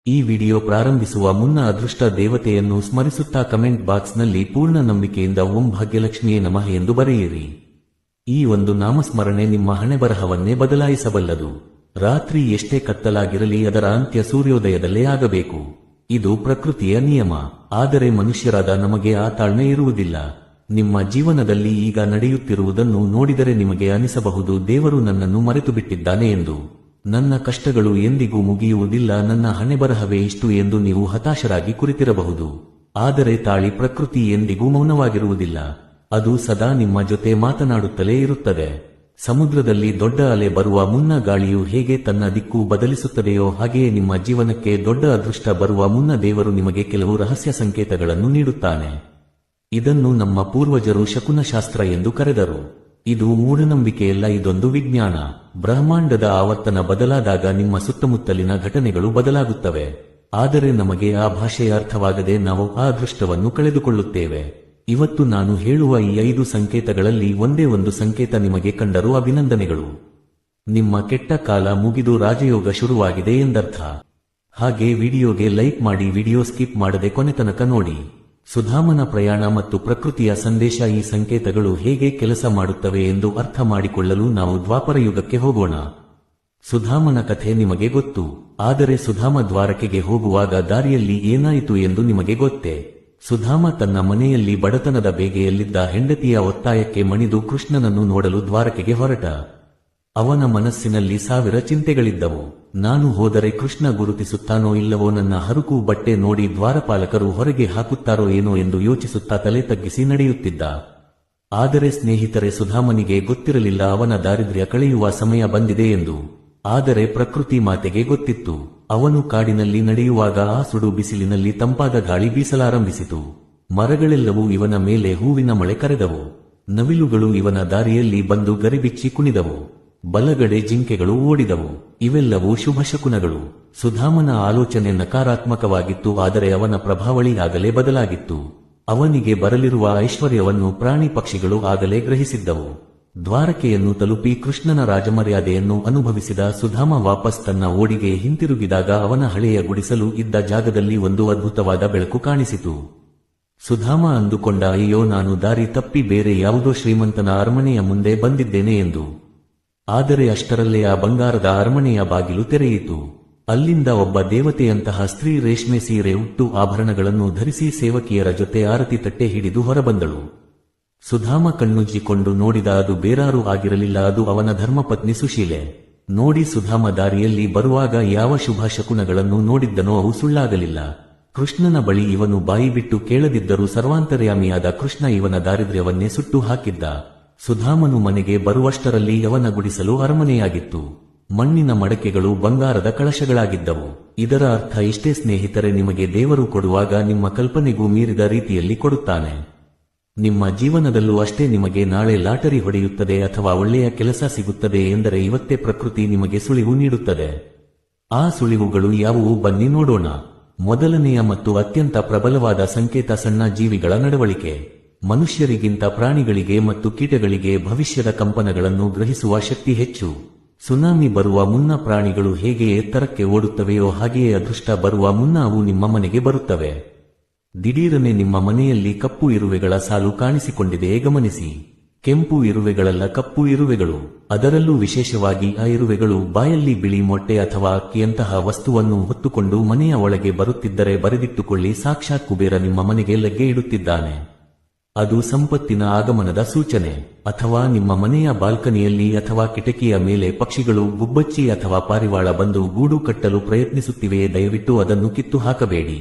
ಈ ವಿಡಿಯೋ ಪ್ರಾರಂಭಿಸುವ ಮುನ್ನ ಅದೃಷ್ಟ ದೇವತೆಯನ್ನು ಸ್ಮರಿಸುತ್ತಾ ಕಮೆಂಟ್ ಬಾಕ್ಸ್ನಲ್ಲಿ ಪೂರ್ಣ ನಂಬಿಕೆಯಿಂದ ಓಂ ಭಾಗ್ಯಲಕ್ಷ್ಮಿಯೇ ನಮಃ ಎಂದು ಬರೆಯಿರಿ. ಈ ಒಂದು ನಾಮಸ್ಮರಣೆ ನಿಮ್ಮ ಹಣೆಬರಹವನ್ನೇ ಬದಲಾಯಿಸಬಲ್ಲದು. ರಾತ್ರಿ ಎಷ್ಟೇ ಕತ್ತಲಾಗಿರಲಿ ಅದರ ಅಂತ್ಯ ಸೂರ್ಯೋದಯದಲ್ಲೇ ಆಗಬೇಕು. ಇದು ಪ್ರಕೃತಿಯ ನಿಯಮ. ಆದರೆ ಮನುಷ್ಯರಾದ ನಮಗೆ ಆ ತಾಳ್ಮೆ ಇರುವುದಿಲ್ಲ. ನಿಮ್ಮ ಜೀವನದಲ್ಲಿ ಈಗ ನಡೆಯುತ್ತಿರುವುದನ್ನು ನೋಡಿದರೆ ನಿಮಗೆ ಅನಿಸಬಹುದು, ದೇವರು ನನ್ನನ್ನು ಮರೆತು ಬಿಟ್ಟಿದ್ದಾನೆ ಎಂದು. ನನ್ನ ಕಷ್ಟಗಳು ಎಂದಿಗೂ ಮುಗಿಯುವುದಿಲ್ಲ, ನನ್ನ ಹಣೆಬರಹವೇ ಇಷ್ಟು ಎಂದು ನೀವು ಹತಾಶರಾಗಿ ಕುಳಿತಿರಬಹುದು. ಆದರೆ ತಾಳಿ ಪ್ರಕೃತಿ ಎಂದಿಗೂ ಮೌನವಾಗಿರುವುದಿಲ್ಲ. ಅದು ಸದಾ ನಿಮ್ಮ ಜೊತೆ ಮಾತನಾಡುತ್ತಲೇ ಇರುತ್ತದೆ. ಸಮುದ್ರದಲ್ಲಿ ದೊಡ್ಡ ಅಲೆ ಬರುವ ಮುನ್ನ ಗಾಳಿಯು ಹೇಗೆ ತನ್ನ ದಿಕ್ಕು ಬದಲಿಸುತ್ತದೆಯೋ ಹಾಗೆಯೇ ನಿಮ್ಮ ಜೀವನಕ್ಕೆ ದೊಡ್ಡ ಅದೃಷ್ಟ ಬರುವ ಮುನ್ನ ದೇವರು ನಿಮಗೆ ಕೆಲವು ರಹಸ್ಯ ಸಂಕೇತಗಳನ್ನು ನೀಡುತ್ತಾನೆ. ಇದನ್ನು ನಮ್ಮ ಪೂರ್ವಜರು ಶಕುನಶಾಸ್ತ್ರ ಎಂದು ಕರೆದರು. ಇದು ಮೂಢನಂಬಿಕೆಯಲ್ಲ, ಇದೊಂದು ವಿಜ್ಞಾನ. ಬ್ರಹ್ಮಾಂಡದ ಆವರ್ತನ ಬದಲಾದಾಗ ನಿಮ್ಮ ಸುತ್ತಮುತ್ತಲಿನ ಘಟನೆಗಳು ಬದಲಾಗುತ್ತವೆ. ಆದರೆ ನಮಗೆ ಆ ಭಾಷೆಯ ಅರ್ಥವಾಗದೆ ನಾವು ಆ ಅದೃಷ್ಟವನ್ನು ಕಳೆದುಕೊಳ್ಳುತ್ತೇವೆ. ಇವತ್ತು ನಾನು ಹೇಳುವ ಈ 5 ಸಂಕೇತಗಳಲ್ಲಿ ಒಂದೇ ಒಂದು ಸಂಕೇತ ನಿಮಗೆ ಕಂಡರೂ ಅಭಿನಂದನೆಗಳು. ನಿಮ್ಮ ಕೆಟ್ಟ ಕಾಲ ಮುಗಿದು ರಾಜಯೋಗ ಶುರುವಾಗಿದೆ ಎಂದರ್ಥ. ಹಾಗೆ ವಿಡಿಯೋಗೆ ಲೈಕ್ ಮಾಡಿ, ವಿಡಿಯೋ ಸ್ಕಿಪ್ ಮಾಡದೆ ಕೊನೆತನಕ ನೋಡಿ. ಸುಧಾಮನ ಪ್ರಯಾಣ ಮತ್ತು ಪ್ರಕೃತಿಯ ಸಂದೇಶ. ಈ ಸಂಕೇತಗಳು ಹೇಗೆ ಕೆಲಸ ಮಾಡುತ್ತವೆ ಎಂದು ಅರ್ಥ ಮಾಡಿಕೊಳ್ಳಲು ನಾವು ದ್ವಾಪರ ಯುಗಕ್ಕೆ ಹೋಗೋಣ. ಸುಧಾಮನ ಕಥೆ ನಿಮಗೆ ಗೊತ್ತು. ಆದರೆ ಸುಧಾಮ ದ್ವಾರಕೆಗೆ ಹೋಗುವಾಗ ದಾರಿಯಲ್ಲಿ ಏನಾಯಿತು ಎಂದು ನಿಮಗೆ ಗೊತ್ತೇ? ಸುಧಾಮ ತನ್ನ ಮನೆಯಲ್ಲಿ ಬಡತನದ ಬೇಗೆಯಲ್ಲಿದ್ದ ಹೆಂಡತಿಯ ಒತ್ತಾಯಕ್ಕೆ ಮಣಿದು ಕೃಷ್ಣನನ್ನು ನೋಡಲು ದ್ವಾರಕೆಗೆ ಹೊರಟ. ಅವನ ಮನಸ್ಸಿನಲ್ಲಿ 1000 ಚಿಂತೆಗಳಿದ್ದವು. ನಾನು ಹೋದರೆ ಕೃಷ್ಣ ಗುರುತಿಸುತ್ತಾನೋ ಇಲ್ಲವೋ, ನನ್ನ ಹರುಕು ಬಟ್ಟೆ ನೋಡಿ ದ್ವಾರಪಾಲಕರು ಹೊರಗೆ ಹಾಕುತ್ತಾರೋ ಏನೋ ಎಂದು ಯೋಚಿಸುತ್ತಾ ತಲೆ ತಗ್ಗಿಸಿ ನಡೆಯುತ್ತಿದ್ದ. ಆದರೆ ಸ್ನೇಹಿತರೆ, ಸುಧಾಮನಿಗೆ ಗೊತ್ತಿರಲಿಲ್ಲ ಅವನ ದಾರಿದ್ರ್ಯ ಕಳೆಯುವ ಸಮಯ ಬಂದಿದೆ ಎಂದು. ಆದರೆ ಪ್ರಕೃತಿ ಮಾತೆಗೆ ಗೊತ್ತಿತ್ತು. ಅವನು ಕಾಡಿನಲ್ಲಿ ನಡೆಯುವಾಗ ಆ ಸುಡು ಬಿಸಿಲಿನಲ್ಲಿ ತಂಪಾದ ಗಾಳಿ ಬೀಸಲಾರಂಭಿಸಿತು. ಮರಗಳೆಲ್ಲವೂ ಇವನ ಮೇಲೆ ಹೂವಿನ ಮಳೆ ಕರೆದವು. ನವಿಲುಗಳು ಇವನ ದಾರಿಯಲ್ಲಿ ಬಂದು ಗರಿಬಿಚ್ಚಿ ಕುಣಿದವು. ಬಲಗಡೆ ಜಿಂಕೆಗಳು ಓಡಿದವು. ಇವೆಲ್ಲವೂ ಶುಭ ಶಕುನಗಳು. ಸುಧಾಮನ ಆಲೋಚನೆ ನಕಾರಾತ್ಮಕವಾಗಿತ್ತು, ಆದರೆ ಅವನ ಪ್ರಭಾವಳಿ ಆಗಲೇ ಬದಲಾಗಿತ್ತು. ಅವನಿಗೆ ಬರಲಿರುವ ಐಶ್ವರ್ಯವನ್ನು ಪ್ರಾಣಿ ಪಕ್ಷಿಗಳು ಆಗಲೇ ಗ್ರಹಿಸಿದ್ದವು. ದ್ವಾರಕೆಯನ್ನು ತಲುಪಿ ಕೃಷ್ಣನ ರಾಜಮರ್ಯಾದೆಯನ್ನು ಅನುಭವಿಸಿದ ಸುಧಾಮ ವಾಪಸ್ ತನ್ನ ಓಡಿಗೆ ಹಿಂತಿರುಗಿದಾಗ ಅವನ ಹಳೆಯ ಗುಡಿಸಲು ಇದ್ದ ಜಾಗದಲ್ಲಿ ಒಂದು ಅದ್ಭುತವಾದ ಬೆಳಕು ಕಾಣಿಸಿತು. ಸುಧಾಮ ಅಂದುಕೊಂಡ, ಅಯ್ಯೋ, ನಾನು ದಾರಿ ತಪ್ಪಿ ಬೇರೆ ಯಾವುದೋ ಶ್ರೀಮಂತನ ಅರಮನೆಯ ಮುಂದೆ ಬಂದಿದ್ದೇನೆ ಎಂದು. ಆದರೆ ಅಷ್ಟರಲ್ಲೇ ಆ ಬಂಗಾರದ ಅರಮನೆಯ ಬಾಗಿಲು ತೆರೆಯಿತು. ಅಲ್ಲಿಂದ ಒಬ್ಬ ದೇವತೆಯಂತಹ ಸ್ತ್ರೀ ರೇಷ್ಮೆ ಸೀರೆ ಉಟ್ಟು ಆಭರಣಗಳನ್ನು ಧರಿಸಿ ಸೇವಕಿಯರ ಜೊತೆ ಆರತಿ ತಟ್ಟೆ ಹಿಡಿದು ಹೊರಬಂದಳು. ಸುಧಾಮ ಕಣ್ಣುಜ್ಜಿಕೊಂಡು ನೋಡಿದ, ಅದು ಬೇರಾರೂ ಆಗಿರಲಿಲ್ಲ, ಅದು ಅವನ ಧರ್ಮಪತ್ನಿ ಸುಶೀಲೆ. ನೋಡಿ, ಸುಧಾಮ ದಾರಿಯಲ್ಲಿ ಬರುವಾಗ ಯಾವ ಶುಭ ಶಕುನಗಳನ್ನು ನೋಡಿದ್ದನೋ ಅವು ಸುಳ್ಳಾಗಲಿಲ್ಲ. ಕೃಷ್ಣನ ಬಳಿ ಇವನು ಬಾಯಿ ಬಿಟ್ಟು ಕೇಳದಿದ್ದರೂ ಸರ್ವಾಂತರ್ಯಾಮಿಯಾದ ಕೃಷ್ಣ ಇವನ ದಾರಿದ್ರ್ಯವನ್ನೇ ಸುಟ್ಟು ಹಾಕಿದ್ದ. ಸುಧಾಮನು ಮನೆಗೆ ಬರುವಷ್ಟರಲ್ಲಿ ಅವನ ಗುಡಿಸಲು ಅರಮನೆಯಾಗಿತ್ತು. ಮಣ್ಣಿನ ಮಡಕೆಗಳು ಬಂಗಾರದ ಕಳಶಗಳಾಗಿದ್ದವು. ಇದರ ಅರ್ಥ ಇಷ್ಟೇ ಸ್ನೇಹಿತರೆ, ನಿಮಗೆ ದೇವರು ಕೊಡುವಾಗ ನಿಮ್ಮ ಕಲ್ಪನೆಗೂ ಮೀರಿದ ರೀತಿಯಲ್ಲಿ ಕೊಡುತ್ತಾನೆ. ನಿಮ್ಮ ಜೀವನದಲ್ಲೂ ಅಷ್ಟೇ. ನಿಮಗೆ ನಾಳೆ ಲಾಟರಿ ಹೊಡೆಯುತ್ತದೆ ಅಥವಾ ಒಳ್ಳೆಯ ಕೆಲಸ ಸಿಗುತ್ತದೆ ಎಂದರೆ ಇವತ್ತೇ ಪ್ರಕೃತಿ ನಿಮಗೆ ಸುಳಿವು ನೀಡುತ್ತದೆ. ಆ ಸುಳಿವುಗಳು ಯಾವುವು ಬನ್ನಿ ನೋಡೋಣ. ಮೊದಲನೆಯ ಮತ್ತು ಅತ್ಯಂತ ಪ್ರಬಲವಾದ ಸಂಕೇತ, ಸಣ್ಣ ಜೀವಿಗಳ ನಡವಳಿಕೆ. ಮನುಷ್ಯರಿಗಿಂತ ಪ್ರಾಣಿಗಳಿಗೆ ಮತ್ತು ಕೀಟಗಳಿಗೆ ಭವಿಷ್ಯದ ಕಂಪನಗಳನ್ನು ಗ್ರಹಿಸುವ ಶಕ್ತಿ ಹೆಚ್ಚು. ಸುನಾಮಿ ಬರುವ ಮುನ್ನ ಪ್ರಾಣಿಗಳು ಹೇಗೆ ಎತ್ತರಕ್ಕೆ ಓಡುತ್ತವೆಯೋ ಹಾಗೆಯೇ ಅದೃಷ್ಟ ಬರುವ ಮುನ್ನ ಅವು ನಿಮ್ಮ ಮನೆಗೆ ಬರುತ್ತವೆ. ದಿಢೀರನೆ ನಿಮ್ಮ ಮನೆಯಲ್ಲಿ ಕಪ್ಪು ಇರುವೆಗಳ ಸಾಲು ಕಾಣಿಸಿಕೊಂಡಿದೆಯೇ ಗಮನಿಸಿ. ಕೆಂಪು ಇರುವೆಗಳಲ್ಲ, ಕಪ್ಪು ಇರುವೆಗಳು. ಅದರಲ್ಲೂ ವಿಶೇಷವಾಗಿ ಆ ಇರುವೆಗಳು ಬಾಯಲ್ಲಿ ಬಿಳಿ ಮೊಟ್ಟೆ ಅಥವಾ ಅಕ್ಕಿಯಂತಹ ವಸ್ತುವನ್ನು ಹೊತ್ತುಕೊಂಡು ಮನೆಯ ಒಳಗೆ ಬರುತ್ತಿದ್ದರೆ ಬರೆದಿಟ್ಟುಕೊಳ್ಳಿ, ಸಾಕ್ಷಾತ್ ಕುಬೇರ ನಿಮ್ಮ ಮನೆಗೆ ಲಗ್ಗೆ ಇಡುತ್ತಿದ್ದಾನೆ. ಅದು ಸಂಪತ್ತಿನ ಆಗಮನದ ಸೂಚನೆ. ಅಥವಾ ನಿಮ್ಮ ಮನೆಯ ಬಾಲ್ಕನಿಯಲ್ಲಿ ಅಥವಾ ಕಿಟಕಿಯ ಮೇಲೆ ಪಕ್ಷಿಗಳು, ಗುಬ್ಬಚ್ಚಿ ಅಥವಾ ಪಾರಿವಾಳ ಬಂದು ಗೂಡು ಕಟ್ಟಲು ಪ್ರಯತ್ನಿಸುತ್ತಿವೆಯೇ? ದಯವಿಟ್ಟು ಅದನ್ನು ಕಿತ್ತು ಹಾಕಬೇಡಿ.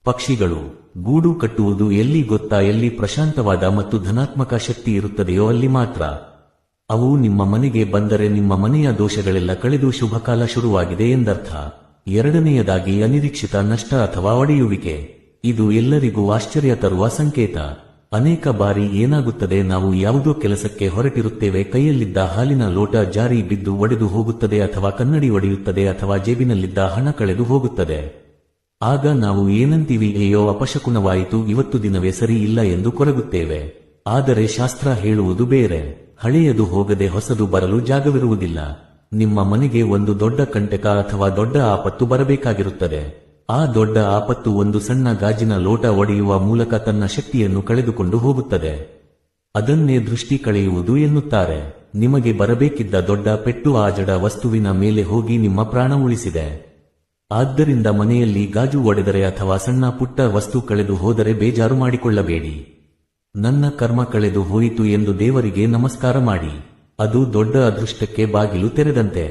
ಪಕ್ಷಿಗಳು ಗೂಡು ಕಟ್ಟುವುದು ಎಲ್ಲಿ ಗೊತ್ತಾ? ಎಲ್ಲಿ ಪ್ರಶಾಂತವಾದ ಮತ್ತು ಧನಾತ್ಮಕ ಶಕ್ತಿ ಇರುತ್ತದೆಯೋ ಅಲ್ಲಿ ಮಾತ್ರ. ಅವು ನಿಮ್ಮ ಮನೆಗೆ ಬಂದರೆ ನಿಮ್ಮ ಮನೆಯ ದೋಷಗಳೆಲ್ಲ ಕಳೆದು ಶುಭಕಾಲ ಶುರುವಾಗಿದೆ ಎಂದರ್ಥ. ಎರಡನೆಯದಾಗಿ, ಅನಿರೀಕ್ಷಿತ ನಷ್ಟ ಅಥವಾ ಒಡೆಯುವಿಕೆ. ಇದು ಎಲ್ಲರಿಗೂ ಆಶ್ಚರ್ಯ ತರುವ ಸಂಕೇತ. ಅನೇಕ ಬಾರಿ ಏನಾಗುತ್ತದೆ, ನಾವು ಯಾವುದೋ ಕೆಲಸಕ್ಕೆ ಹೊರಟಿರುತ್ತೇವೆ, ಕೈಯಲ್ಲಿದ್ದ ಹಾಲಿನ ಲೋಟ ಜಾರಿ ಬಿದ್ದು ಒಡೆದು ಹೋಗುತ್ತದೆ, ಅಥವಾ ಕನ್ನಡಿ ಒಡೆಯುತ್ತದೆ, ಅಥವಾ ಜೇಬಿನಲ್ಲಿದ್ದ ಹಣ ಕಳೆದು ಹೋಗುತ್ತದೆ. ಆಗ ನಾವು ಏನಂತೀವಿ? ಅಯ್ಯೋ, ಅಪಶಕುನವಾಯಿತು, ಇವತ್ತು ದಿನವೇ ಸರಿ ಇಲ್ಲ ಎಂದು ಕೊರಗುತ್ತೇವೆ. ಆದರೆ ಶಾಸ್ತ್ರ ಹೇಳುವುದು ಬೇರೆ. ಹಳೆಯದು ಹೋಗದೆ ಹೊಸದು ಬರಲು ಜಾಗವಿರುವುದಿಲ್ಲ. ನಿಮ್ಮ ಮನೆಗೆ ಒಂದು ದೊಡ್ಡ ಕಂಟಕ ಅಥವಾ ದೊಡ್ಡ ಆಪತ್ತು ಬರಬೇಕಾಗಿರುತ್ತದೆ. ಆ ದೊಡ್ಡ ಆಪತ್ತು ಒಂದು ಸಣ್ಣ ಗಾಜಿನ ಲೋಟ ಒಡೆಯುವ ಮೂಲಕ ತನ್ನ ಶಕ್ತಿಯನ್ನು ಕಳೆದುಕೊಂಡು ಹೋಗುತ್ತದೆ. ಅದನ್ನೇ ದೃಷ್ಟಿ ಕಳೆಯುವುದು ಎನ್ನುತ್ತಾರೆ. ನಿಮಗೆ ಬರಬೇಕಿದ್ದ ದೊಡ್ಡ ಪೆಟ್ಟು ಆ ಜಡ ವಸ್ತುವಿನ ಮೇಲೆ ಹೋಗಿ ನಿಮ್ಮ ಪ್ರಾಣ ಉಳಿಸಿದೆ. ಆದ್ದರಿಂದ ಮನೆಯಲ್ಲಿ ಗಾಜು ಒಡೆದರೆ ಅಥವಾ ಸಣ್ಣ ಪುಟ್ಟ ವಸ್ತು ಕಳೆದು ಹೋದರೆ ಬೇಜಾರು ಮಾಡಿಕೊಳ್ಳಬೇಡಿ. ನನ್ನ ಕರ್ಮ ಕಳೆದು ಹೋಯಿತು ಎಂದು ದೇವರಿಗೆ ನಮಸ್ಕಾರ ಮಾಡಿ. ಅದು ದೊಡ್ಡ ಅದೃಷ್ಟಕ್ಕೆ ಬಾಗಿಲು ತೆರೆದಂತೆ.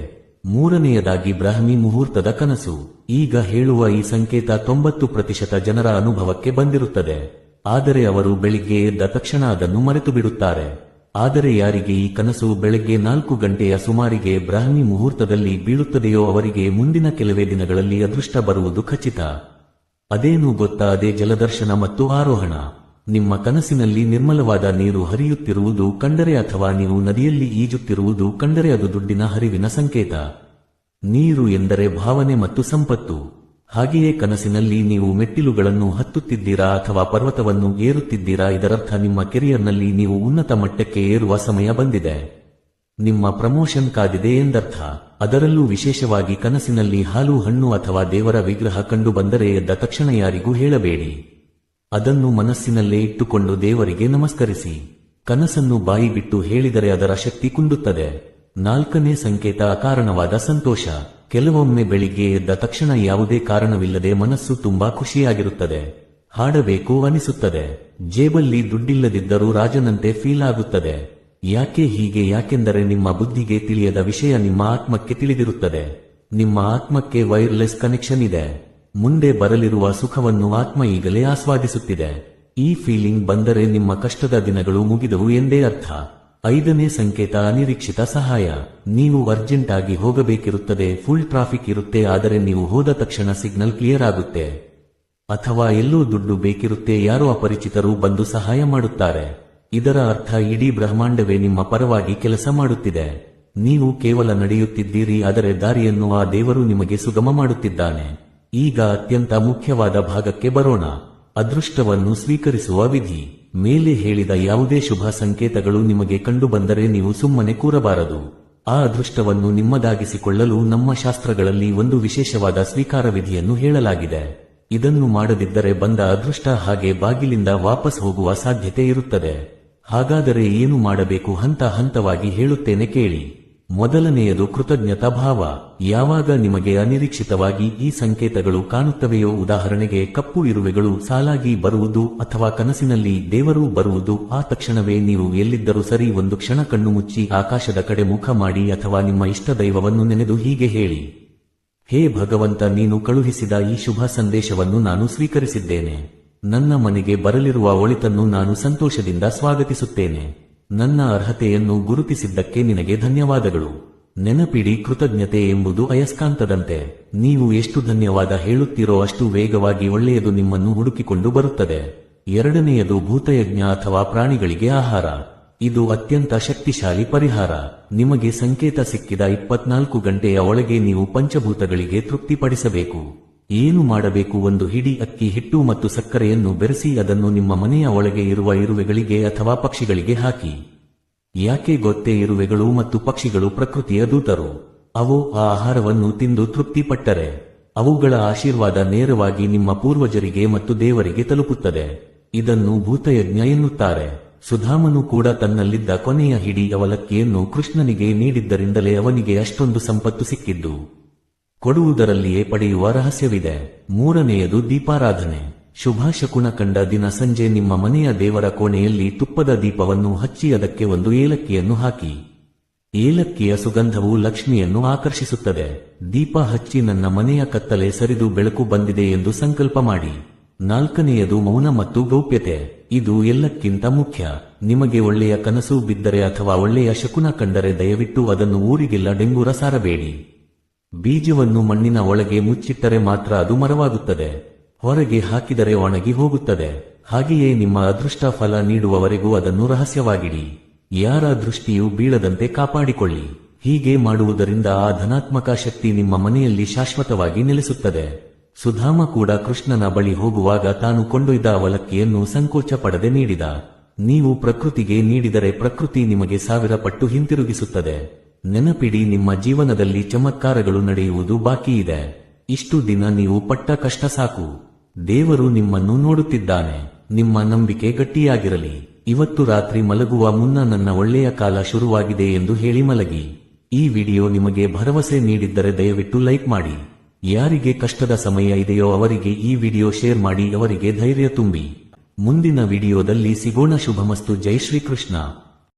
ಮೂರನೆಯದಾಗಿ ಬ್ರಾಹ್ಮಿ ಮುಹೂರ್ತದ ಕನಸು. ಈಗ ಹೇಳುವ ಈ ಸಂಕೇತ 90% ಜನರ ಅನುಭವಕ್ಕೆ ಬಂದಿರುತ್ತದೆ. ಆದರೆ ಅವರು ಬೆಳಿಗ್ಗೆ ಎದ್ದ ತಕ್ಷಣ ಅದನ್ನು ಮರೆತು ಬಿಡುತ್ತಾರೆ. ಆದರೆ ಯಾರಿಗೆ ಈ ಕನಸು ಬೆಳಗ್ಗೆ 4 ಗಂಟೆಯ ಸುಮಾರಿಗೆ ಬ್ರಾಹ್ಮಿ ಮುಹೂರ್ತದಲ್ಲಿ ಬೀಳುತ್ತದೆಯೋ ಅವರಿಗೆ ಮುಂದಿನ ಕೆಲವೇ ದಿನಗಳಲ್ಲಿ ಅದೃಷ್ಟ ಬರುವುದು ಖಚಿತ. ಅದೇನು ಗೊತ್ತಾ? ಅದೇ ಜಲದರ್ಶನ ಮತ್ತು ಆರೋಹಣ. ನಿಮ್ಮ ಕನಸಿನಲ್ಲಿ ನಿರ್ಮಲವಾದ ನೀರು ಹರಿಯುತ್ತಿರುವುದು ಕಂಡರೆ ಅಥವಾ ನೀವು ನದಿಯಲ್ಲಿ ಈಜುತ್ತಿರುವುದು ಕಂಡರೆ ಅದು ದುಡ್ಡಿನ ಹರಿವಿನ ಸಂಕೇತ. ನೀರು ಎಂದರೆ ಭಾವನೆ ಮತ್ತು ಸಂಪತ್ತು. ಹಾಗೆಯೇ ಕನಸಿನಲ್ಲಿ ನೀವು ಮೆಟ್ಟಿಲುಗಳನ್ನು ಹತ್ತುತ್ತಿದ್ದೀರಾ ಅಥವಾ ಪರ್ವತವನ್ನು ಏರುತ್ತಿದ್ದೀರಾ, ಇದರರ್ಥ ನಿಮ್ಮ ಕೆರಿಯರ್ನಲ್ಲಿ ನೀವು ಉನ್ನತ ಮಟ್ಟಕ್ಕೆ ಏರುವ ಸಮಯ ಬಂದಿದೆ. ನಿಮ್ಮ ಪ್ರಮೋಷನ್ ಕಾದಿದೆ ಎಂದರ್ಥ. ಅದರಲ್ಲೂ ವಿಶೇಷವಾಗಿ ಕನಸಿನಲ್ಲಿ ಹಾಲು, ಹಣ್ಣು ಅಥವಾ ದೇವರ ವಿಗ್ರಹ ಕಂಡು ಬಂದರೆ ಎದ್ದ ತಕ್ಷಣ ಯಾರಿಗೂ ಹೇಳಬೇಡಿ. ಅದನ್ನು ಮನಸ್ಸಿನಲ್ಲೇ ಇಟ್ಟುಕೊಂಡು ದೇವರಿಗೆ ನಮಸ್ಕರಿಸಿ. ಕನಸನ್ನು ಬಾಯಿ ಬಿಟ್ಟು ಹೇಳಿದರೆ ಅದರ ಶಕ್ತಿ ಕುಂದುತ್ತದೆ. 4ನೇ ಸಂಕೇತ ಅಕಾರಣವಾದ ಸಂತೋಷ. ಕೆಲವೊಮ್ಮೆ ಬೆಳಿಗ್ಗೆ ಎದ್ದ ತಕ್ಷಣ ಯಾವುದೇ ಕಾರಣವಿಲ್ಲದೆ ಮನಸ್ಸು ತುಂಬಾ ಖುಷಿಯಾಗಿರುತ್ತದೆ. ಹಾಡಬೇಕು ಅನಿಸುತ್ತದೆ. ಜೇಬಲ್ಲಿ ದುಡ್ಡಿಲ್ಲದಿದ್ದರೂ ರಾಜನಂತೆ ಫೀಲ್ ಆಗುತ್ತದೆ. ಯಾಕೆ ಹೀಗೆ? ಯಾಕೆಂದರೆ ನಿಮ್ಮ ಬುದ್ಧಿಗೆ ತಿಳಿಯದ ವಿಷಯ ನಿಮ್ಮ ಆತ್ಮಕ್ಕೆ ತಿಳಿದಿರುತ್ತದೆ. ನಿಮ್ಮ ಆತ್ಮಕ್ಕೆ ವೈರ್ಲೆಸ್ ಕನೆಕ್ಷನ್ ಇದೆ. ಮುಂದೆ ಬರಲಿರುವ ಸುಖವನ್ನು ಆತ್ಮ ಈಗಲೇ ಆಸ್ವಾದಿಸುತ್ತಿದೆ. ಈ ಫೀಲಿಂಗ್ ಬಂದರೆ ನಿಮ್ಮ ಕಷ್ಟದ ದಿನಗಳು ಮುಗಿದವು ಎಂದೇ ಅರ್ಥ. 5ನೇ ಸಂಕೇತ ಅನಿರೀಕ್ಷಿತ ಸಹಾಯ. ನೀವು ಅರ್ಜೆಂಟ್ ಆಗಿ ಹೋಗಬೇಕಿರುತ್ತದೆ, ಫುಲ್ ಟ್ರಾಫಿಕ್ ಇರುತ್ತೆ, ಆದರೆ ನೀವು ಹೋದ ತಕ್ಷಣ ಸಿಗ್ನಲ್ ಕ್ಲಿಯರ್ ಆಗುತ್ತೆ. ಅಥವಾ ಎಲ್ಲೋ ದುಡ್ಡು ಬೇಕಿರುತ್ತೆ, ಯಾರೋ ಅಪರಿಚಿತರು ಬಂದು ಸಹಾಯ ಮಾಡುತ್ತಾರೆ. ಇದರ ಅರ್ಥ ಇಡೀ ಬ್ರಹ್ಮಾಂಡವೇ ನಿಮ್ಮ ಪರವಾಗಿ ಕೆಲಸ ಮಾಡುತ್ತಿದೆ. ನೀವು ಕೇವಲ ನಡೆಯುತ್ತಿದ್ದೀರಿ, ಆದರೆ ದಾರಿಯನ್ನು ಆ ದೇವರು ನಿಮಗೆ ಸುಗಮ ಮಾಡುತ್ತಿದ್ದಾನೆ. ಈಗ ಅತ್ಯಂತ ಮುಖ್ಯವಾದ ಭಾಗಕ್ಕೆ ಬರೋಣ. ಅದೃಷ್ಟವನ್ನು ಸ್ವೀಕರಿಸುವ ವಿಧಿ. ಮೇಲೆ ಹೇಳಿದ ಯಾವುದೇ ಶುಭ ಸಂಕೇತಗಳು ನಿಮಗೆ ಕಂಡುಬಂದರೆ ನೀವು ಸುಮ್ಮನೆ ಕೂರಬಾರದು. ಆ ಅದೃಷ್ಟವನ್ನು ನಿಮ್ಮದಾಗಿಸಿಕೊಳ್ಳಲು ನಮ್ಮ ಶಾಸ್ತ್ರಗಳಲ್ಲಿ ಒಂದು ವಿಶೇಷವಾದ ಸ್ವೀಕಾರ ವಿಧಿಯನ್ನು ಹೇಳಲಾಗಿದೆ. ಇದನ್ನು ಮಾಡದಿದ್ದರೆ ಬಂದ ಅದೃಷ್ಟ ಹಾಗೆ ಬಾಗಿಲಿಂದ ವಾಪಸ್ ಹೋಗುವ ಸಾಧ್ಯತೆ ಇರುತ್ತದೆ. ಹಾಗಾದರೆ ಏನು ಮಾಡಬೇಕು? ಹಂತ ಹಂತವಾಗಿ ಹೇಳುತ್ತೇನೆ ಕೇಳಿ. ಮೊದಲನೆಯದು ಕೃತಜ್ಞತಾ ಭಾವ. ಯಾವಾಗ ನಿಮಗೆ ಅನಿರೀಕ್ಷಿತವಾಗಿ ಈ ಸಂಕೇತಗಳು ಕಾಣುತ್ತವೆಯೋ, ಉದಾಹರಣೆಗೆ ಕಪ್ಪು ಇರುವೆಗಳು ಸಾಲಾಗಿ ಬರುವುದು ಅಥವಾ ಕನಸಿನಲ್ಲಿ ದೇವರು ಬರುವುದು, ಆ ತಕ್ಷಣವೇ ನೀವು ಎಲ್ಲಿದ್ದರೂ ಸರಿ ಒಂದು ಕ್ಷಣ ಕಣ್ಣು ಮುಚ್ಚಿ ಆಕಾಶದ ಕಡೆ ಮುಖ ಮಾಡಿ ಅಥವಾ ನಿಮ್ಮ ಇಷ್ಟ ದೈವವನ್ನು ನೆನೆದು ಹೀಗೆ ಹೇಳಿ: ಹೇ ಭಗವಂತ, ನೀನು ಕಳುಹಿಸಿದ ಈ ಶುಭ ಸಂದೇಶವನ್ನು ನಾನು ಸ್ವೀಕರಿಸಿದ್ದೇನೆ. ನನ್ನ ಮನೆಗೆ ಬರಲಿರುವ ಒಳಿತನ್ನು ನಾನು ಸಂತೋಷದಿಂದ ಸ್ವಾಗತಿಸುತ್ತೇನೆ. ನನ್ನ ಅರ್ಹತೆಯನ್ನು ಗುರುತಿಸಿದ್ದಕ್ಕೆ ನಿನಗೆ ಧನ್ಯವಾದಗಳು. ನೆನಪಿಡಿ, ಕೃತಜ್ಞತೆ ಎಂಬುದು ಅಯಸ್ಕಾಂತದಂತೆ. ನೀವು ಎಷ್ಟು ಧನ್ಯವಾದ ಹೇಳುತ್ತೀರೋ ಅಷ್ಟು ವೇಗವಾಗಿ ಒಳ್ಳೆಯದು ನಿಮ್ಮನ್ನು ಹುಡುಕಿಕೊಂಡು ಬರುತ್ತದೆ. 2ನೇಯದು ಭೂತಯಜ್ಞ ಅಥವಾ ಪ್ರಾಣಿಗಳಿಗೆ ಆಹಾರ. ಇದು ಅತ್ಯಂತ ಶಕ್ತಿಶಾಲಿ ಪರಿಹಾರ. ನಿಮಗೆ ಸಂಕೇತ ಸಿಕ್ಕಿದ 24 ಗಂಟೆಯ ಒಳಗೆ ನೀವು ಪಂಚಭೂತಗಳಿಗೆ ತೃಪ್ತಿಪಡಿಸಬೇಕು. ಏನು ಮಾಡಬೇಕು? ಒಂದು ಹಿಡಿ ಅಕ್ಕಿ ಹಿಟ್ಟು ಮತ್ತು ಸಕ್ಕರೆಯನ್ನು ಬೆರೆಸಿ ಅದನ್ನು ನಿಮ್ಮ ಮನೆಯ ಒಳಗೆ ಇರುವ ಇರುವೆಗಳಿಗೆ ಅಥವಾ ಪಕ್ಷಿಗಳಿಗೆ ಹಾಕಿ. ಯಾಕೆ ಗೊತ್ತೇ? ಇರುವೆಗಳು ಮತ್ತು ಪಕ್ಷಿಗಳು ಪ್ರಕೃತಿಯ ದೂತರು. ಅವು ಆ ಆಹಾರವನ್ನು ತಿಂದು ತೃಪ್ತಿಪಟ್ಟರೆ ಅವುಗಳ ಆಶೀರ್ವಾದ ನೇರವಾಗಿ ನಿಮ್ಮ ಪೂರ್ವಜರಿಗೆ ಮತ್ತು ದೇವರಿಗೆ ತಲುಪುತ್ತದೆ. ಇದನ್ನು ಭೂತಯಜ್ಞ ಎನ್ನುತ್ತಾರೆ. ಸುಧಾಮನು ಕೂಡ ತನ್ನಲ್ಲಿದ್ದ ಕೊನೆಯ ಹಿಡಿ ಅವಲಕ್ಕಿಯನ್ನು ಕೃಷ್ಣನಿಗೆ ನೀಡಿದ್ದರಿಂದಲೇ ಅವನಿಗೆ ಅಷ್ಟೊಂದು ಸಂಪತ್ತು ಸಿಕ್ಕಿದ್ದು. ಕೊಡುವುದರಲ್ಲಿಯೇ ಪಡೆಯುವ ರಹಸ್ಯವಿದೆ. 3ನೇಯದು ದೀಪಾರಾಧನೆ. ಶುಭ ಶಕುನ ಕಂಡ ದಿನ ಸಂಜೆ ನಿಮ್ಮ ಮನೆಯ ದೇವರ ಕೋಣೆಯಲ್ಲಿ ತುಪ್ಪದ ದೀಪವನ್ನು ಹಚ್ಚಿ ಅದಕ್ಕೆ ಒಂದು ಏಲಕ್ಕಿಯನ್ನು ಹಾಕಿ. ಏಲಕ್ಕಿಯ ಸುಗಂಧವು ಲಕ್ಷ್ಮಿಯನ್ನು ಆಕರ್ಷಿಸುತ್ತದೆ. ದೀಪ ಹಚ್ಚಿ ನನ್ನ ಮನೆಯ ಕತ್ತಲೆ ಸರಿದು ಬೆಳಕು ಬಂದಿದೆ ಎಂದು ಸಂಕಲ್ಪ ಮಾಡಿ. 4ನೇಯದು ಮೌನ ಮತ್ತು ಗೌಪ್ಯತೆ. ಇದು ಎಲ್ಲಕ್ಕಿಂತ ಮುಖ್ಯ. ನಿಮಗೆ ಒಳ್ಳೆಯ ಕನಸು ಬಿದ್ದರೆ ಅಥವಾ ಒಳ್ಳೆಯ ಶಕುನ ಕಂಡರೆ ದಯವಿಟ್ಟು ಅದನ್ನು ಊರಿಗೆಲ್ಲ ಡೆಂಗೂರ ಸಾರಬೇಡಿ. ಬೀಜವನ್ನು ಮಣ್ಣಿನ ಒಳಗೆ ಮುಚ್ಚಿಟ್ಟರೆ ಮಾತ್ರ ಅದು ಮರವಾಗುತ್ತದೆ. ಹೊರಗೆ ಹಾಕಿದರೆ ಒಣಗಿ ಹೋಗುತ್ತದೆ. ಹಾಗೆಯೇ ನಿಮ್ಮ ಅದೃಷ್ಟ ಫಲ ನೀಡುವವರೆಗೂ ಅದನ್ನು ರಹಸ್ಯವಾಗಿಡಿ. ಯಾರ ದೃಷ್ಟಿಯೂ ಬೀಳದಂತೆ ಕಾಪಾಡಿಕೊಳ್ಳಿ. ಹೀಗೆ ಮಾಡುವುದರಿಂದ ಆ ಧನಾತ್ಮಕ ಶಕ್ತಿ ನಿಮ್ಮ ಮನೆಯಲ್ಲಿ ಶಾಶ್ವತವಾಗಿ ನೆಲೆಸುತ್ತದೆ. ಸುಧಾಮ ಕೂಡ ಕೃಷ್ಣನ ಬಳಿ ಹೋಗುವಾಗ ತಾನು ಕೊಂಡೊಯ್ದ ಅವಲಕ್ಕಿಯನ್ನು ಸಂಕೋಚ ಪಡದೆ ನೀಡಿದ. ನೀವು ಪ್ರಕೃತಿಗೆ ನೀಡಿದರೆ ಪ್ರಕೃತಿ ನಿಮಗೆ 1000 ಪಟ್ಟು ಹಿಂತಿರುಗಿಸುತ್ತದೆ. ನೆನಪಿಡಿ, ನಿಮ್ಮ ಜೀವನದಲ್ಲಿ ಚಮತ್ಕಾರಗಳು ನಡೆಯುವುದು ಬಾಕಿ ಇದೆ. ಇಷ್ಟು ದಿನ ನೀವು ಪಟ್ಟ ಕಷ್ಟ ಸಾಕು. ದೇವರು ನಿಮ್ಮನ್ನು ನೋಡುತ್ತಿದ್ದಾನೆ. ನಿಮ್ಮ ನಂಬಿಕೆ ಗಟ್ಟಿಯಾಗಿರಲಿ. ಇವತ್ತು ರಾತ್ರಿ ಮಲಗುವ ಮುನ್ನ ನನ್ನ ಒಳ್ಳೆಯ ಕಾಲ ಶುರುವಾಗಿದೆ ಎಂದು ಹೇಳಿ ಮಲಗಿ. ಈ ವಿಡಿಯೋ ನಿಮಗೆ ಭರವಸೆ ನೀಡಿದ್ದರೆ ದಯವಿಟ್ಟು ಲೈಕ್ ಮಾಡಿ. ಯಾರಿಗೆ ಕಷ್ಟದ ಸಮಯ ಇದೆಯೋ ಅವರಿಗೆ ಈ ವಿಡಿಯೋ ಶೇರ್ ಮಾಡಿ, ಅವರಿಗೆ ಧೈರ್ಯ ತುಂಬಿ. ಮುಂದಿನ ವಿಡಿಯೋದಲ್ಲಿ ಸಿಗೋಣ. ಶುಭಮಸ್ತು. ಜೈ ಶ್ರೀಕೃಷ್ಣ.